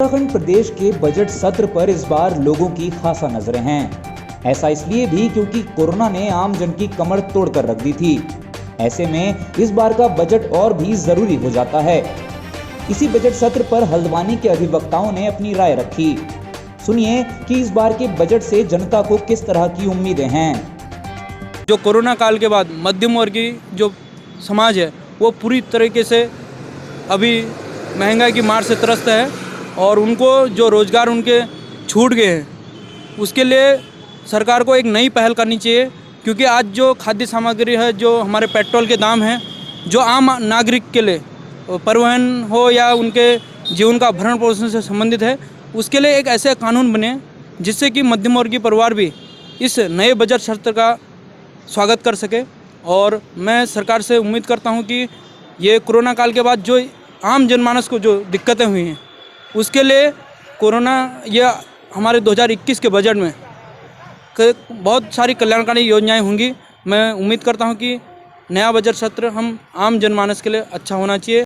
उत्तराखंड प्रदेश के बजट सत्र पर इस बार लोगों की खासा नजरें हैं। ऐसा इसलिए भी क्योंकि कोरोना ने आम जन की कमर तोड़कर रख दी थी। ऐसे में इस बार का बजट और भी जरूरी हो जाता है। इसी बजट सत्र पर हल्द्वानी के अधिवक्ताओं ने अपनी राय रखी। सुनिए कि इस बार के बजट से जनता को किस तरह की उम्मीदें हैं। जो कोरोना काल के बाद मध्यम वर्गीय जो समाज है वो पूरी तरीके से अभी महंगाई की मार से त्रस्त है और उनको जो रोज़गार उनके छूट गए हैं उसके लिए सरकार को एक नई पहल करनी चाहिए, क्योंकि आज जो खाद्य सामग्री है, जो हमारे पेट्रोल के दाम हैं, जो आम नागरिक के लिए परिवहन हो या उनके जीवन का भरण पोषण से संबंधित है, उसके लिए एक ऐसे कानून बने जिससे कि मध्यम वर्गीय परिवार भी इस नए बजट सत्र का स्वागत कर सके। और मैं सरकार से उम्मीद करता हूं कि ये कोरोना काल के बाद जो आम जनमानस को जो दिक्कतें हुई हैं उसके लिए कोरोना या हमारे 2021 के बजट में बहुत सारी कल्याणकारी योजनाएं होंगी। मैं उम्मीद करता हूं कि नया बजट सत्र हम आम जनमानस के लिए अच्छा होना चाहिए।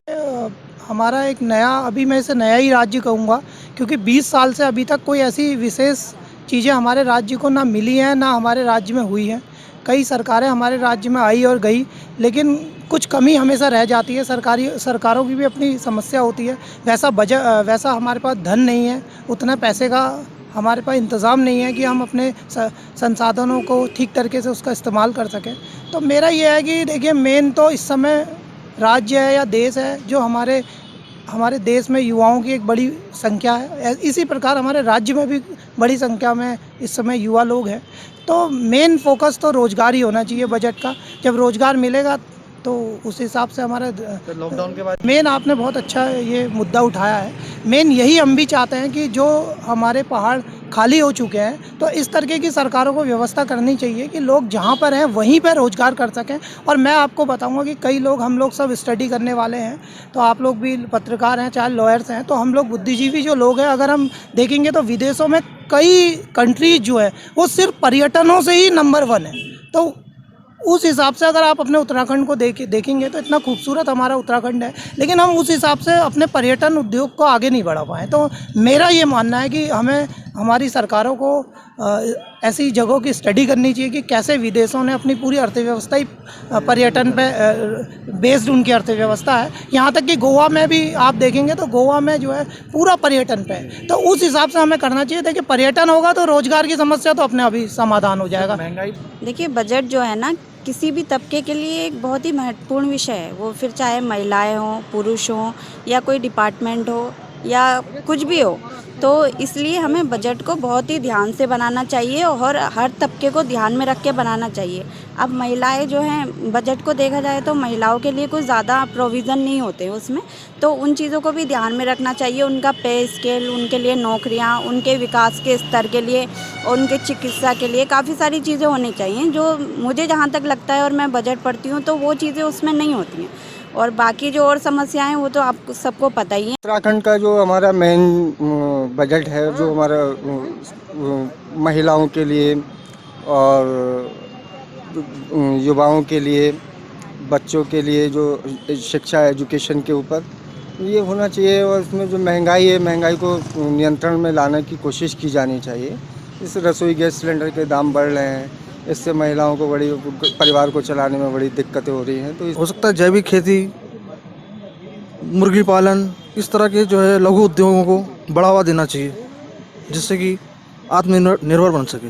हमारा एक नया, अभी मैं इसे नया ही राज्य कहूँगा, क्योंकि 20 साल से अभी तक कोई ऐसी विशेष चीज़ें हमारे राज्य को ना मिली हैं ना हमारे राज्य में हुई हैं। कई सरकारें हमारे राज्य में आई और गई, लेकिन कुछ कमी हमेशा रह जाती है। सरकारों की भी अपनी समस्या होती है। वैसा हमारे पास धन नहीं है, उतना पैसे का हमारे पास इंतज़ाम नहीं है कि हम अपने संसाधनों को ठीक तरीके से उसका इस्तेमाल कर सकें। तो मेरा ये है कि देखिए, मेन तो इस समय राज्य है या देश है, जो हमारे देश में युवाओं की एक बड़ी संख्या है। इसी प्रकार हमारे राज्य में भी बड़ी संख्या में इस समय युवा लोग हैं। तो मेन फोकस तो रोज़गार ही होना चाहिए बजट का। जब रोज़गार मिलेगा तो उस हिसाब से हमारा लॉकडाउन के बाद मेन आपने बहुत अच्छा ये मुद्दा उठाया है। मेन यही हम भी चाहते हैं कि जो हमारे पहाड़ खाली हो चुके हैं, तो इस तरीके की सरकारों को व्यवस्था करनी चाहिए कि लोग जहाँ पर हैं वहीं पर रोज़गार कर सकें। और मैं आपको बताऊंगा कि कई लोग, हम लोग सब स्टडी करने वाले हैं, तो आप लोग भी पत्रकार हैं, चाहे लॉयर्स हैं, तो हम लोग बुद्धिजीवी जो लोग हैं, अगर हम देखेंगे तो विदेशों में कई कंट्रीज जो है वो सिर्फ पर्यटनों से ही नंबर 1 है। तो उस हिसाब से अगर आप अपने उत्तराखंड को देखेंगे तो इतना खूबसूरत हमारा उत्तराखंड है, लेकिन हम उस हिसाब से अपने पर्यटन उद्योग को आगे नहीं बढ़ा पाए। तो मेरा ये मानना है कि हमें, हमारी सरकारों को ऐसी जगहों की स्टडी करनी चाहिए कि कैसे विदेशों ने अपनी पूरी अर्थव्यवस्था ही पर्यटन पे बेस्ड उनकी अर्थव्यवस्था है। यहाँ तक कि गोवा में भी आप देखेंगे तो गोवा में जो है पूरा पर्यटन पे है। तो उस हिसाब से हमें करना चाहिए। देखिए, पर्यटन होगा तो रोजगार की समस्या तो अपने अभी समाधान हो जाएगा। महंगाई, देखिए, बजट जो है ना, किसी भी तबके के लिए एक बहुत ही महत्वपूर्ण विषय है। वो फिर चाहे महिलाएं हों, पुरुष हों, या कोई डिपार्टमेंट हो या कुछ भी हो, तो इसलिए हमें बजट को बहुत ही ध्यान से बनाना चाहिए और हर तबके को ध्यान में रख के बनाना चाहिए। अब महिलाएं जो हैं, बजट को देखा जाए तो महिलाओं के लिए कुछ ज़्यादा प्रोविज़न नहीं होते उसमें, तो उन चीज़ों को भी ध्यान में रखना चाहिए। उनका पे स्केल, उनके लिए नौकरियां, उनके विकास के स्तर के लिए, उनके चिकित्सा के लिए काफ़ी सारी चीज़ें होनी चाहिए, जो मुझे जहाँ तक लगता है और मैं बजट पढ़ती हूँ तो वो चीज़ें उसमें नहीं होती हैं। और बाकी जो और समस्याएं वो तो आप सबको पता ही है। उत्तराखंड का जो हमारा मेन बजट है, जो हमारा महिलाओं के लिए और युवाओं के लिए, बच्चों के लिए जो शिक्षा, एजुकेशन के ऊपर ये होना चाहिए। और इसमें जो महंगाई है, महंगाई को नियंत्रण में लाने की कोशिश की जानी चाहिए। इस रसोई गैस सिलेंडर के दाम बढ़ रहे हैं, इससे महिलाओं को बड़ी, परिवार को चलाने में बड़ी दिक्कतें हो रही हैं। तो हो सकता है जैविक खेती, मुर्गी पालन, इस तरह के जो है लघु उद्योगों को बढ़ावा देना चाहिए, जिससे कि आत्मनिर्भर बन सके।